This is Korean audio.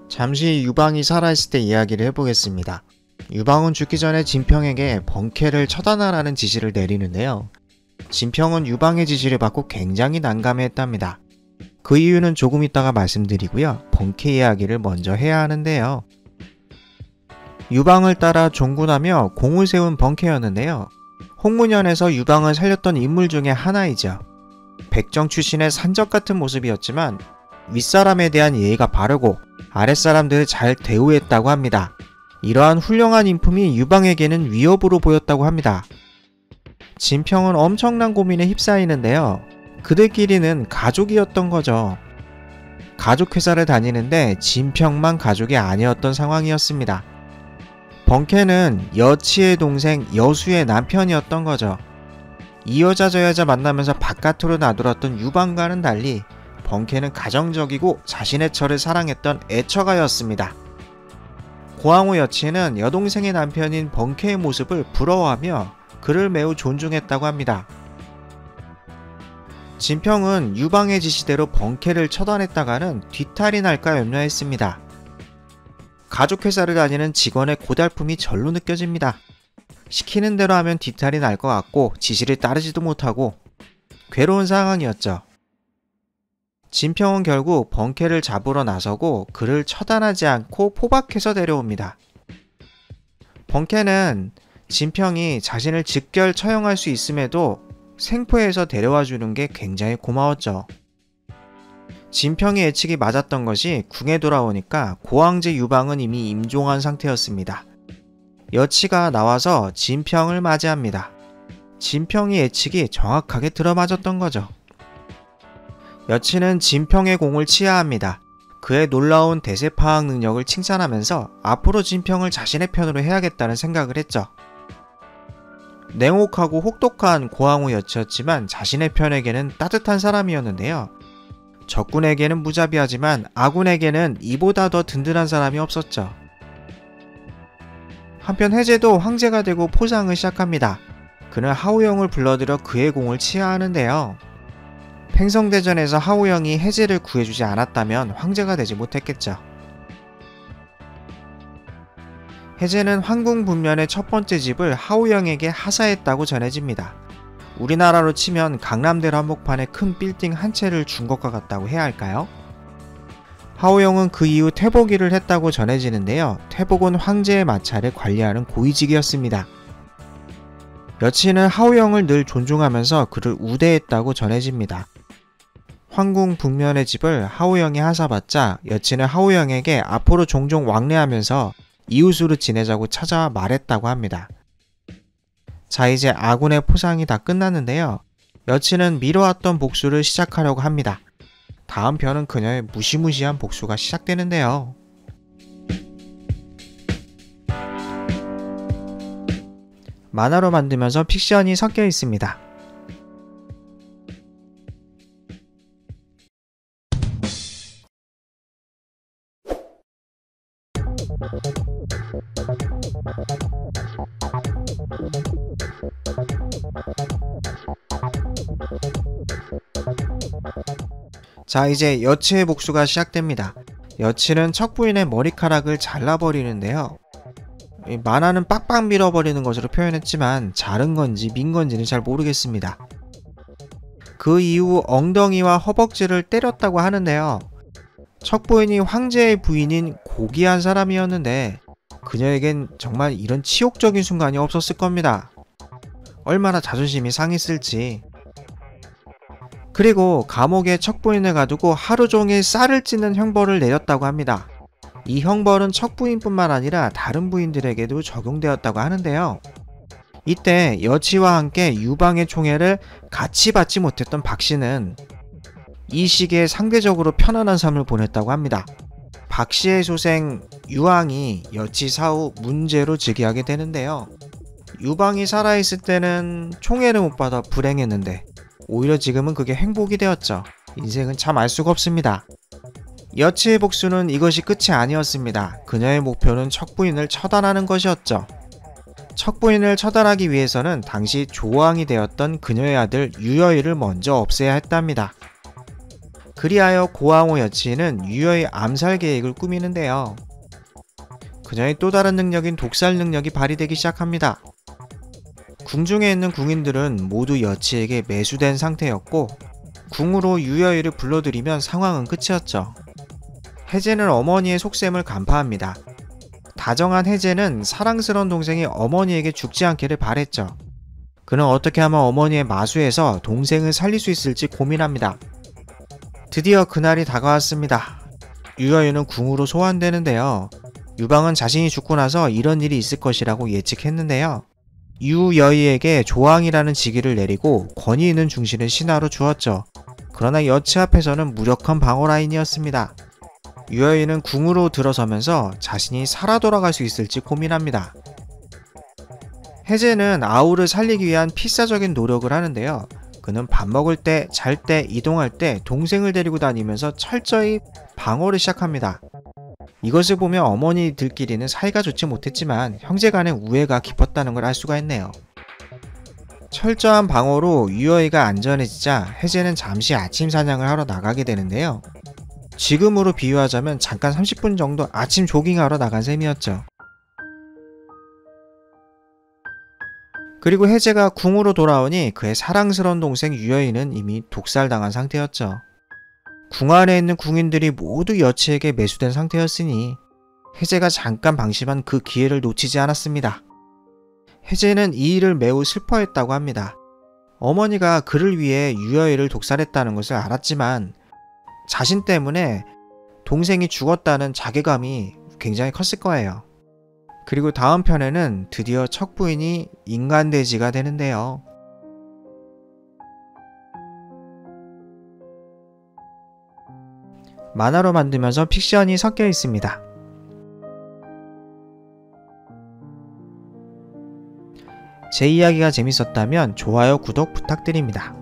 잠시 유방이 살아있을 때 이야기를 해보겠습니다. 유방은 죽기 전에 진평에게 번쾌를 처단하라는 지시를 내리는데요. 진평은 유방의 지시를 받고 굉장히 난감해했답니다. 그 이유는 조금 이따가 말씀드리고요. 번쾌 이야기를 먼저 해야 하는데요. 유방을 따라 종군하며 공을 세운 번쾌였는데요. 홍문현에서 유방을 살렸던 인물 중에 하나이죠. 백정 출신의 산적 같은 모습이었지만 윗사람에 대한 예의가 바르고 아랫사람들을 잘 대우했다고 합니다. 이러한 훌륭한 인품이 유방에게는 위협으로 보였다고 합니다. 진평은 엄청난 고민에 휩싸이는데요. 그들끼리는 가족이었던 거죠. 가족회사를 다니는데 진평만 가족이 아니었던 상황이었습니다. 번쾌는 여치의 동생 여수의 남편이었던 거죠. 이 여자 저 여자 만나면서 바깥으로 나돌았던 유방과는 달리 번쾌는 가정적이고 자신의 처를 사랑했던 애처가였습니다. 고항우 여치는 여동생의 남편인 번쾌의 모습을 부러워하며 그를 매우 존중했다고 합니다. 진평은 유방의 지시대로 번쾌를 처단했다가는 뒤탈이 날까 염려했습니다. 가족회사를 다니는 직원의 고달픔이 절로 느껴집니다. 시키는 대로 하면 뒤탈이 날 것 같고 지시를 따르지도 못하고 괴로운 상황이었죠. 진평은 결국 번쾌를 잡으러 나서고 그를 처단하지 않고 포박해서 데려옵니다. 번쾌는 진평이 자신을 즉결 처형할 수 있음에도 생포해서 데려와 주는 게 굉장히 고마웠죠. 진평의 예측이 맞았던 것이 궁에 돌아오니까 고황제 유방은 이미 임종한 상태였습니다. 여치가 나와서 진평을 맞이합니다. 진평의 예측이 정확하게 들어맞았던 거죠. 여치는 진평의 공을 치하합니다. 그의 놀라운 대세 파악 능력을 칭찬하면서 앞으로 진평을 자신의 편으로 해야겠다는 생각을 했죠. 냉혹하고 혹독한 고항우 여치였지만 자신의 편에게는 따뜻한 사람이었는데요. 적군에게는 무자비하지만 아군에게는 이보다 더 든든한 사람이 없었죠. 한편 해제도 황제가 되고 포상을 시작합니다. 그는 하우영을 불러들여 그의 공을 치하하는데요. 팽성대전에서 하우영이 해제를 구해주지 않았다면 황제가 되지 못했겠죠. 해제는 황궁 분면의 첫 번째 집을 하우영에게 하사했다고 전해집니다. 우리나라로 치면 강남대로 한복판에 큰 빌딩 한 채를 준 것과 같다고 해야 할까요? 하우영은 그 이후 퇴복일을 했다고 전해지는데요. 퇴복은 황제의 마차를 관리하는 고위직이었습니다. 여치는 하우영을 늘 존중하면서 그를 우대했다고 전해집니다. 황궁 북면의 집을 하우영이 하사받자 여치는 하우영에게 앞으로 종종 왕래하면서 이웃으로 지내자고 찾아와 말했다고 합니다. 자, 이제 아군의 포상이 다 끝났는데요. 여치는 미뤄왔던 복수를 시작하려고 합니다. 다음 편은 그녀의 무시무시한 복수가 시작되는데요. 만화로 만들면서 픽션이 섞여 있습니다. 자, 이제 여치의 복수가 시작됩니다. 여치는 척부인의 머리카락을 잘라버리는데요. 만화는 빡빡 밀어버리는 것으로 표현했지만 자른 건지 민 건지는 잘 모르겠습니다. 그 이후 엉덩이와 허벅지를 때렸다고 하는데요. 척부인이 황제의 부인인 고귀한 사람이었는데 그녀에겐 정말 이런 치욕적인 순간이 없었을 겁니다. 얼마나 자존심이 상했을지. 그리고 감옥에 척부인을 가두고 하루 종일 쌀을 찢는 형벌을 내렸다고 합니다. 이 형벌은 척부인뿐만 아니라 다른 부인들에게도 적용되었다고 하는데요. 이때 여치와 함께 유방의 총애를 같이 받지 못했던 박씨는 이 시기에 상대적으로 편안한 삶을 보냈다고 합니다. 박씨의 소생 유항이 여치 사후 문제로 즉위하게 되는데요. 유방이 살아있을 때는 총애를 못 받아 불행했는데 오히려 지금은 그게 행복이 되었죠. 인생은 참 알 수가 없습니다. 여치의 복수는 이것이 끝이 아니었습니다. 그녀의 목표는 척부인을 처단하는 것이었죠. 척부인을 처단하기 위해서는 당시 조왕이 되었던 그녀의 아들 유여일을 먼저 없애야 했답니다. 그리하여 고항호 여치는 유여의 암살 계획을 꾸미는데요. 그녀의 또 다른 능력인 독살 능력이 발휘되기 시작합니다. 궁중에 있는 궁인들은 모두 여치에게 매수된 상태였고 궁으로 유여이를 불러들이면 상황은 끝이었죠. 해제는 어머니의 속셈을 간파합니다. 다정한 해제는 사랑스러운 동생이 어머니에게 죽지 않기를 바랬죠. 그는 어떻게 하면 어머니의 마수에서 동생을 살릴 수 있을지 고민합니다. 드디어 그날이 다가왔습니다. 유여이는 궁으로 소환되는데요. 유방은 자신이 죽고 나서 이런 일이 있을 것이라고 예측했는데요. 유여이에게 조왕이라는 직위를 내리고 권위 있는 중신을 신하로 주었죠. 그러나 여치 앞에서는 무력한 방어 라인이었습니다. 유여이는 궁으로 들어서면서 자신이 살아 돌아갈 수 있을지 고민합니다. 해제는 아우를 살리기 위한 필사적인 노력을 하는데요. 그는 밥 먹을 때, 잘 때, 이동할 때 동생을 데리고 다니면서 철저히 방어를 시작합니다. 이것을 보면 어머니들끼리는 사이가 좋지 못했지만 형제간의 우애가 깊었다는 걸 알 수가 있네요. 철저한 방어로 유여이가 안전해지자 해제는 잠시 아침 사냥을 하러 나가게 되는데요. 지금으로 비유하자면 잠깐 30분 정도 아침 조깅하러 나간 셈이었죠. 그리고 해제가 궁으로 돌아오니 그의 사랑스러운 동생 유여이는 이미 독살당한 상태였죠. 궁 안에 있는 궁인들이 모두 여치에게 매수된 상태였으니 해제가 잠깐 방심한 그 기회를 놓치지 않았습니다. 해제는 이 일을 매우 슬퍼했다고 합니다. 어머니가 그를 위해 유여이를 독살했다는 것을 알았지만 자신 때문에 동생이 죽었다는 자괴감이 굉장히 컸을 거예요. 그리고 다음 편에는 드디어 척부인이 인간돼지가 되는데요. 만화로 만들면서 픽션이 섞여 있습니다. 제 이야기가 재밌었다면 좋아요, 구독 부탁드립니다.